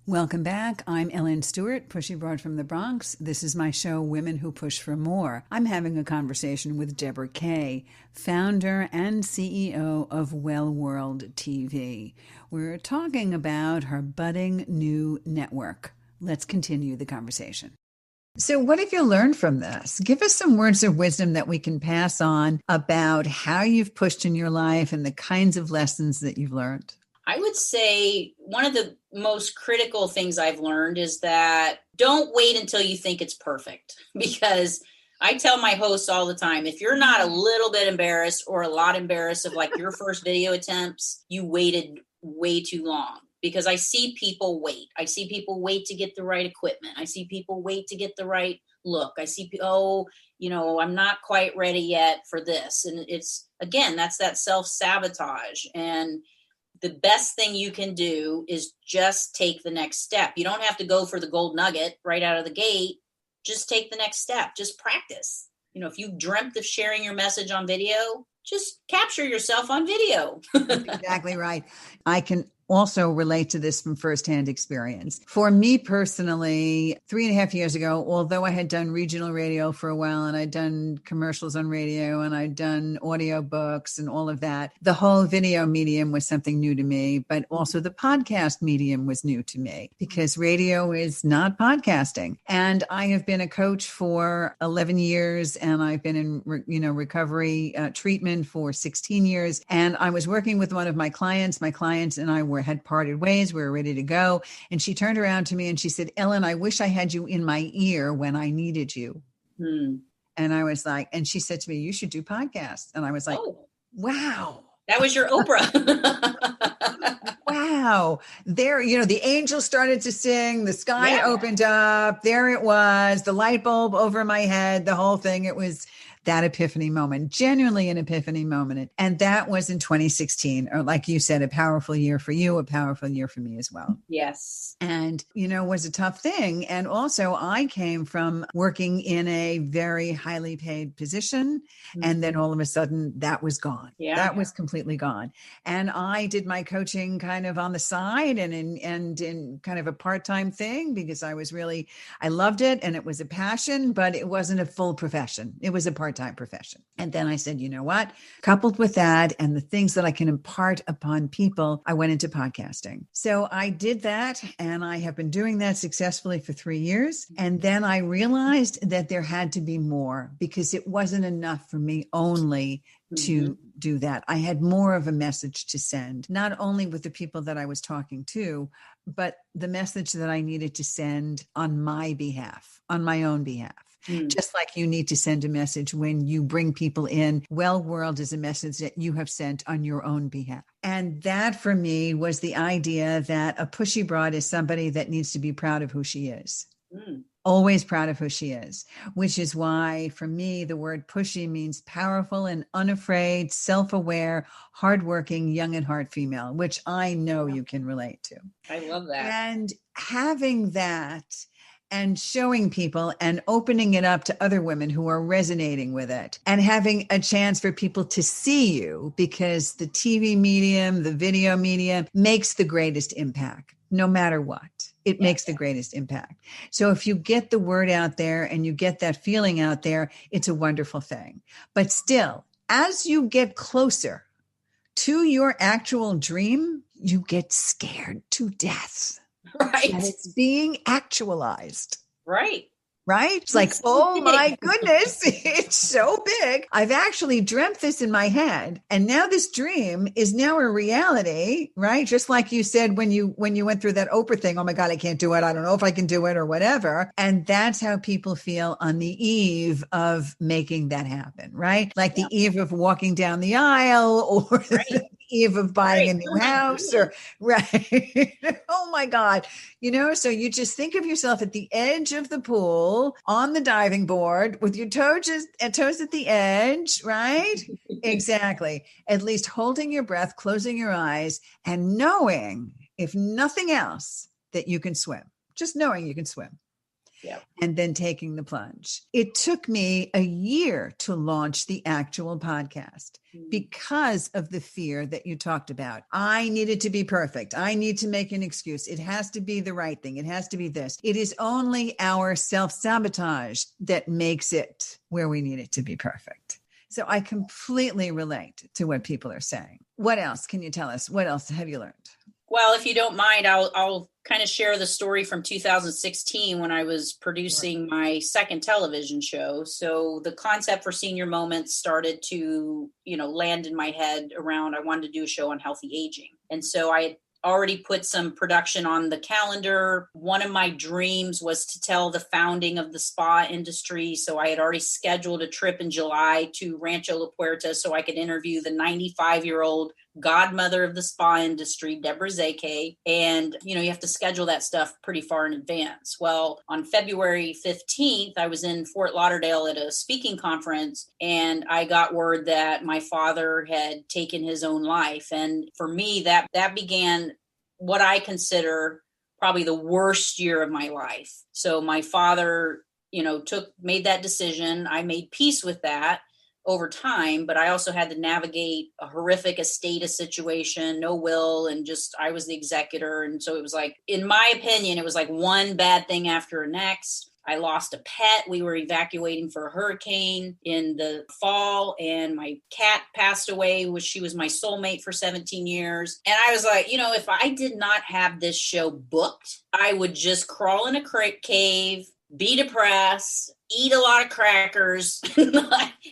Welcome back. I'm Ellen Stewart, Pushy Broad from the Bronx. This is my show, Women Who Push for More. I'm having a conversation with Debra K, founder and CEO of Well World TV. We're talking about her budding new network. Let's continue the conversation. So what have you learned from this? Give us some words of wisdom that we can pass on about how you've pushed in your life and the kinds of lessons that you've learned. I would say one of the most critical things I've learned is that don't wait until you think it's perfect, because I tell my hosts all the time, if you're not a little bit embarrassed or a lot embarrassed of like your first video attempts, you waited way too long. Because I see people wait. I see people wait to get the right equipment. I see people wait to get the right look. I see, I'm not quite ready yet for this. And it's, again, that's that self-sabotage. And the best thing you can do is just take the next step. You don't have to go for the gold nugget right out of the gate. Just take the next step. Just practice. If you dreamt of sharing your message on video, just capture yourself on video. Exactly right. I can also relate to this from firsthand experience. For me personally, 3.5 years ago, although I had done regional radio for a while and I'd done commercials on radio and I'd done audio books and all of that, the whole video medium was something new to me, but also the podcast medium was new to me because radio is not podcasting. And I have been a coach for 11 years and I've been in, recovery treatment for 16 years. And I was working with one of my clients. My clients and I had parted ways. We were ready to go. And she turned around to me and she said, Ellen, I wish I had you in my ear when I needed you. And I was like, and she said to me, you should do podcasts. And I was like, wow. That was your Oprah. Wow. There, the angels started to sing, the sky opened up. There it was, the light bulb over my head, the whole thing. It was that epiphany moment, genuinely an epiphany moment. And that was in 2016, or like you said, a powerful year for you, a powerful year for me as well. Yes. And, was a tough thing. And also I came from working in a very highly paid position. And then all of a sudden that was gone. That was completely gone. And I did my coaching kind of on the side and in kind of a part-time thing because I loved it and it was a passion, but it wasn't a full profession. It was a part-time profession. And then I said, you know what, coupled with that and the things that I can impart upon people, I went into podcasting. So I did that and I have been doing that successfully for 3 years. And then I realized that there had to be more because it wasn't enough for me only to do that. I had more of a message to send, not only with the people that I was talking to, but the message that I needed to send on my behalf, on my own behalf. Just like you need to send a message when you bring people in. Well World is a message that you have sent on your own behalf. And that for me was the idea that a pushy broad is somebody that needs to be proud of who she is. always proud of who she is, which is why for me, the word pushy means powerful and unafraid, self-aware, hardworking, young at heart female, which I know you can relate to. I love that. And having that and showing people and opening it up to other women who are resonating with it and having a chance for people to see you, because the TV medium, the video medium makes the greatest impact. No matter what, it makes the greatest impact. So if you get the word out there and you get that feeling out there, it's a wonderful thing. But still, as you get closer to your actual dream, you get scared to death. Right. And it's being actualized. Right. Right? It's like, oh my goodness, it's so big. I've actually dreamt this in my head. And now this dream is now a reality, right? Just like you said when you went through that Oprah thing, oh my God, I can't do it. I don't know if I can do it or whatever. And that's how people feel on the eve of making that happen, right? Like the eve of walking down the aisle or the eve of buying a new house or right. Oh my God. So you just think of yourself at the edge of the pool on the diving board with your toes at the edge, right? Exactly. At least holding your breath, closing your eyes, and knowing, if nothing else, that you can swim. Just knowing you can swim. Yep. And then taking the plunge. It took me a year to launch the actual podcast because of the fear that you talked about. I needed to be perfect. I need to make an excuse. It has to be the right thing. It has to be this. It is only our self-sabotage that makes it where we need it to be perfect. So I completely relate to what people are saying. What else can you tell us? What else have you learned? Well, if you don't mind, I'll kind of share the story from 2016 when I was producing my second television show. So the concept for Senior Moments started to, land in my head around I wanted to do a show on healthy aging. And so I had already put some production on the calendar. One of my dreams was to tell the founding of the spa industry. So I had already scheduled a trip in July to Rancho La Puerta so I could interview the 95-year-old godmother of the spa industry, Debra K. And, you have to schedule that stuff pretty far in advance. Well, on February 15th, I was in Fort Lauderdale at a speaking conference, and I got word that my father had taken his own life. And for me, that began what I consider probably the worst year of my life. So my father, made that decision. I made peace with that over time, but I also had to navigate a horrific estate situation, no will, and just I was the executor. And so it was like, in my opinion, it was like one bad thing after the next. I lost a pet. We were evacuating for a hurricane in the fall, and my cat passed away. She was my soulmate for 17 years. And I was like, if I did not have this show booked, I would just crawl in a cave, be depressed, eat a lot of crackers,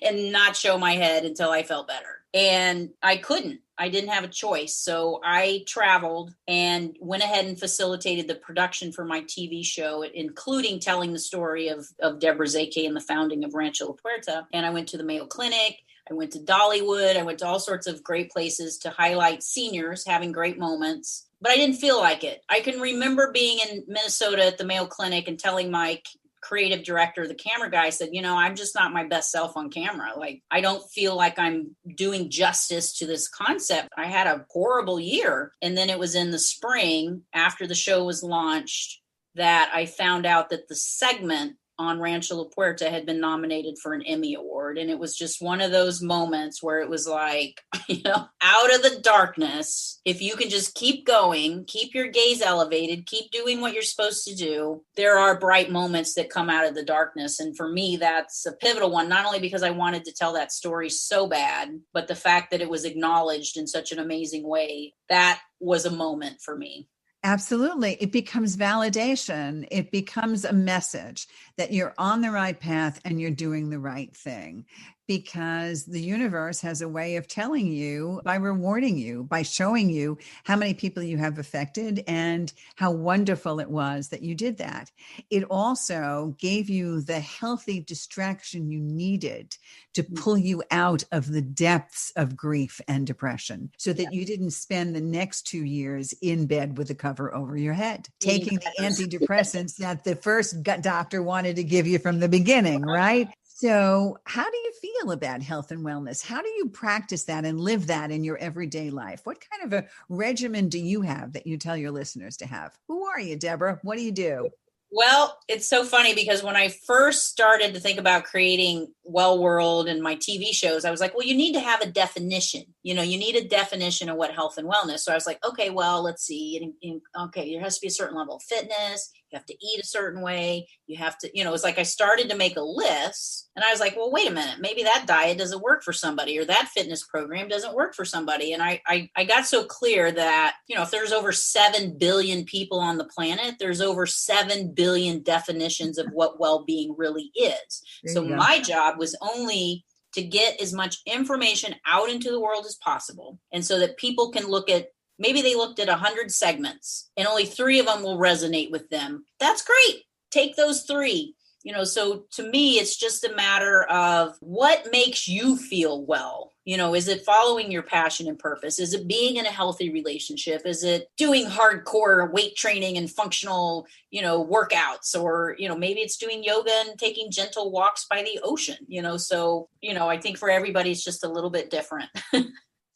and not show my head until I felt better. And I couldn't. I didn't have a choice. So I traveled and went ahead and facilitated the production for my TV show, including telling the story of Debra K and the founding of Rancho La Puerta. And I went to the Mayo Clinic. I went to Dollywood. I went to all sorts of great places to highlight seniors having great moments. But I didn't feel like it. I can remember being in Minnesota at the Mayo Clinic and telling my creative director, the camera guy, said, I'm just not my best self on camera. Like, I don't feel like I'm doing justice to this concept. I had a horrible year. And then it was in the spring after the show was launched that I found out that the segment on Rancho La Puerta had been nominated for an Emmy Award. And it was just one of those moments where it was like, out of the darkness, if you can just keep going, keep your gaze elevated, keep doing what you're supposed to do, there are bright moments that come out of the darkness. And for me, that's a pivotal one, not only because I wanted to tell that story so bad, but the fact that it was acknowledged in such an amazing way, that was a moment for me. Absolutely. It becomes validation. It becomes a message that you're on the right path and you're doing the right thing, because the universe has a way of telling you by rewarding you, by showing you how many people you have affected and how wonderful it was that you did that. It also gave you the healthy distraction you needed to pull you out of the depths of grief and depression, so that you didn't spend the next 2 years in bed with a cover over your head, taking the antidepressants that the first gut doctor wanted to give you from the beginning, right? So how do you feel about health and wellness? How do you practice that and live that in your everyday life? What kind of a regimen do you have that you tell your listeners to have? Who are you, Debra? What do you do? Well, it's so funny because when I first started to think about creating Well World and my TV shows, I was like, well, you need to have a definition. You need a definition of what health and wellness. So I was like, okay, well, let's see. Okay, there has to be a certain level of fitness. You have to eat a certain way. You have to, it's like I started to make a list and I was like, well, wait a minute, maybe that diet doesn't work for somebody or that fitness program doesn't work for somebody. And I got so clear that, if there's over 7 billion people on the planet, there's over 7 billion definitions of what well-being really is. So my job was only to get as much information out into the world as possible. And so that people can look at, maybe they looked at 100 segments and only 3 of them will resonate with them. That's great. Take those 3. So to me, it's just a matter of what makes you feel well. Is it following your passion and purpose? Is it being in a healthy relationship? Is it doing hardcore weight training and functional, workouts? Or, maybe it's doing yoga and taking gentle walks by the ocean, So, I think for everybody, it's just a little bit different.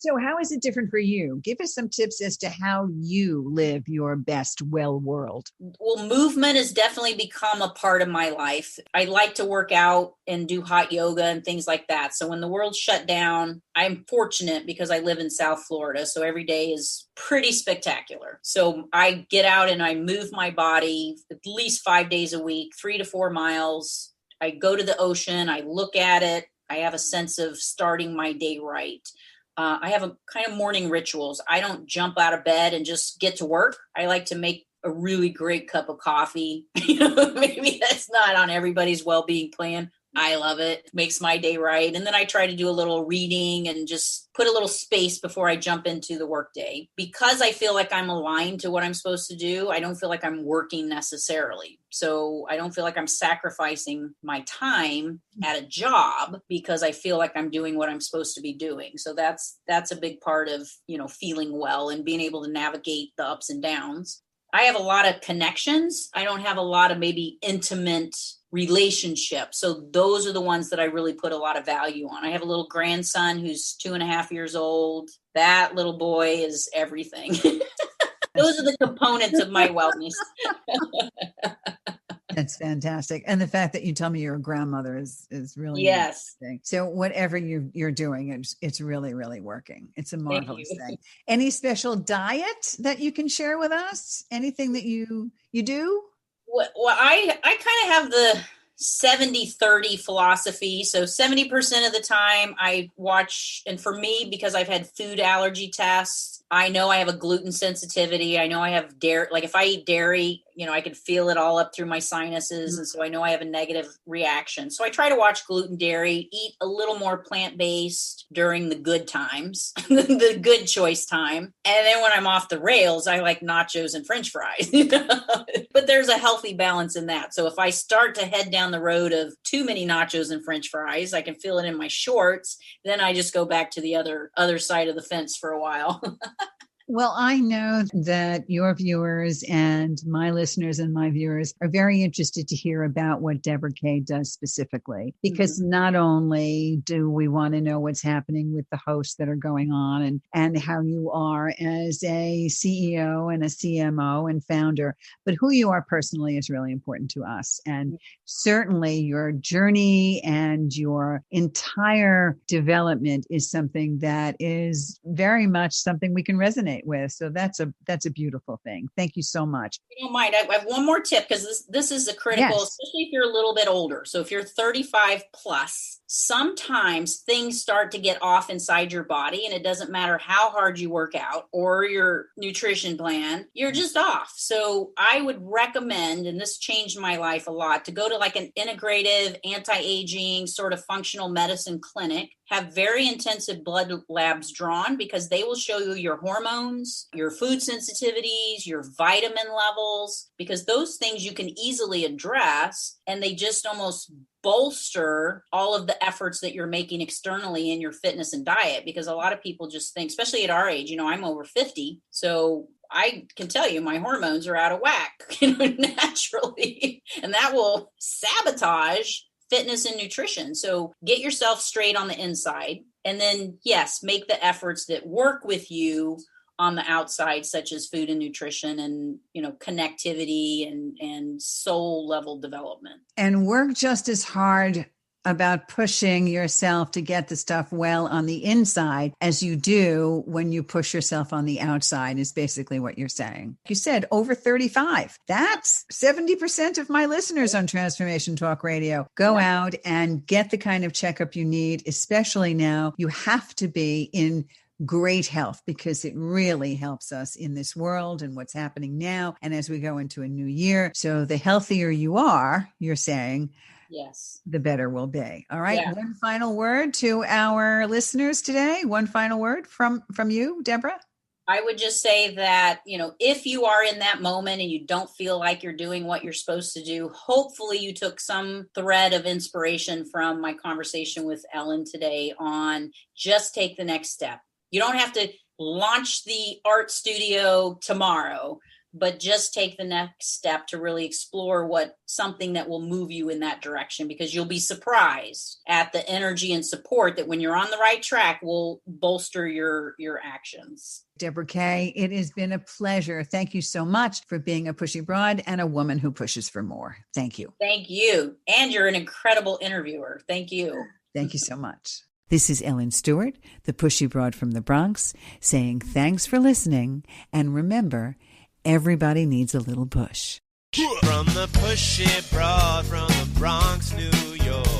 So how is it different for you? Give us some tips as to how you live your best well world. Well, movement has definitely become a part of my life. I like to work out and do hot yoga and things like that. So when the world shut down, I'm fortunate because I live in South Florida. So every day is pretty spectacular. So I get out and I move my body at least 5 days a week, 3 to 4 miles. I go to the ocean. I look at it. I have a sense of starting my day right. I have a kind of morning rituals. I don't jump out of bed and just get to work. I like to make a really great cup of coffee. Maybe that's not on everybody's well-being plan. I love it. Makes my day right. And then I try to do a little reading and just put a little space before I jump into the workday. Because I feel like I'm aligned to what I'm supposed to do, I don't feel like I'm working necessarily. So I don't feel like I'm sacrificing my time at a job because I feel like I'm doing what I'm supposed to be doing. So that's a big part of, feeling well and being able to navigate the ups and downs. I have a lot of connections. I don't have a lot of maybe intimate relationships. So those are the ones that I really put a lot of value on. I have a little grandson who's 2.5 years old. That little boy is everything. Those are the components of my wellness. That's fantastic. And the fact that you tell me you're a grandmother is really interesting. So whatever you're doing, it's really, really working. It's a marvelous thing. Any special diet that you can share with us? Anything that you do? Well, I kind of have the 70-30 philosophy. So 70% of the time I watch, and for me, because I've had food allergy tests, I know I have a gluten sensitivity. I know I have dairy. Like if I eat dairy, I can feel it all up through my sinuses. And so I know I have a negative reaction. So I try to watch gluten, dairy, eat a little more plant-based during the good times, the good choice time. And then when I'm off the rails, I like nachos and French fries. But there's a healthy balance in that. So if I start to head down the road of too many nachos and French fries, I can feel it in my shorts. Then I just go back to the other side of the fence for a while. Well, I know that your viewers and my listeners and my viewers are very interested to hear about what Debra K does specifically, because not only do we want to know what's happening with the hosts that are going on and how you are as a CEO and a CMO and founder, but who you are personally is really important to us. And certainly your journey and your entire development is something that is very much something we can resonate resonate with. So that's a beautiful thing. Thank you so much. You don't mind. I have one more tip, because this is a critical, Yes. especially if you're a little bit older. So if you're 35 plus, sometimes things start to get off inside your body, and it doesn't matter how hard you work out or your nutrition plan, you're just off. So I would recommend, and this changed my life a lot, to go to like an integrative anti-aging sort of functional medicine clinic, have very intensive blood labs drawn, because they will show you your hormones, your food sensitivities, your vitamin levels, because those things you can easily address, and they just almost bolster all of the efforts that you're making externally in your fitness and diet. Because a lot of people just think, especially at our age, I'm over 50, so I can tell you my hormones are out of whack, naturally, and that will sabotage fitness and nutrition. So get yourself straight on the inside, and then yes, make the efforts that work with you on the outside, such as food and nutrition and, connectivity and soul level development. And work just as hard about pushing yourself to get the stuff well on the inside as you do when you push yourself on the outside, is basically what you're saying. You said over 35. That's 70% of my listeners on Transformation Talk Radio. Go out and get the kind of checkup you need, especially now. You have to be in great health, because it really helps us in this world and what's happening now and as we go into a new year. So the healthier you are, you're saying, yes, the better we'll be. All right. Yeah. One final word to our listeners today. One final word from you, Debra. I would just say that, if you are in that moment and you don't feel like you're doing what you're supposed to do, hopefully you took some thread of inspiration from my conversation with Ellen today on just take the next step. You don't have to launch the art studio tomorrow, but just take the next step to really explore something that will move you in that direction, because you'll be surprised at the energy and support that when you're on the right track will bolster your actions. Debra K, it has been a pleasure. Thank you so much for being a pushy broad and a woman who pushes for more. Thank you. Thank you. And you're an incredible interviewer. Thank you. Thank you so much. This is Ellen Stewart, the pushy broad from the Bronx, saying thanks for listening. And remember, everybody needs a little push. From the pushy broad from the Bronx, New York.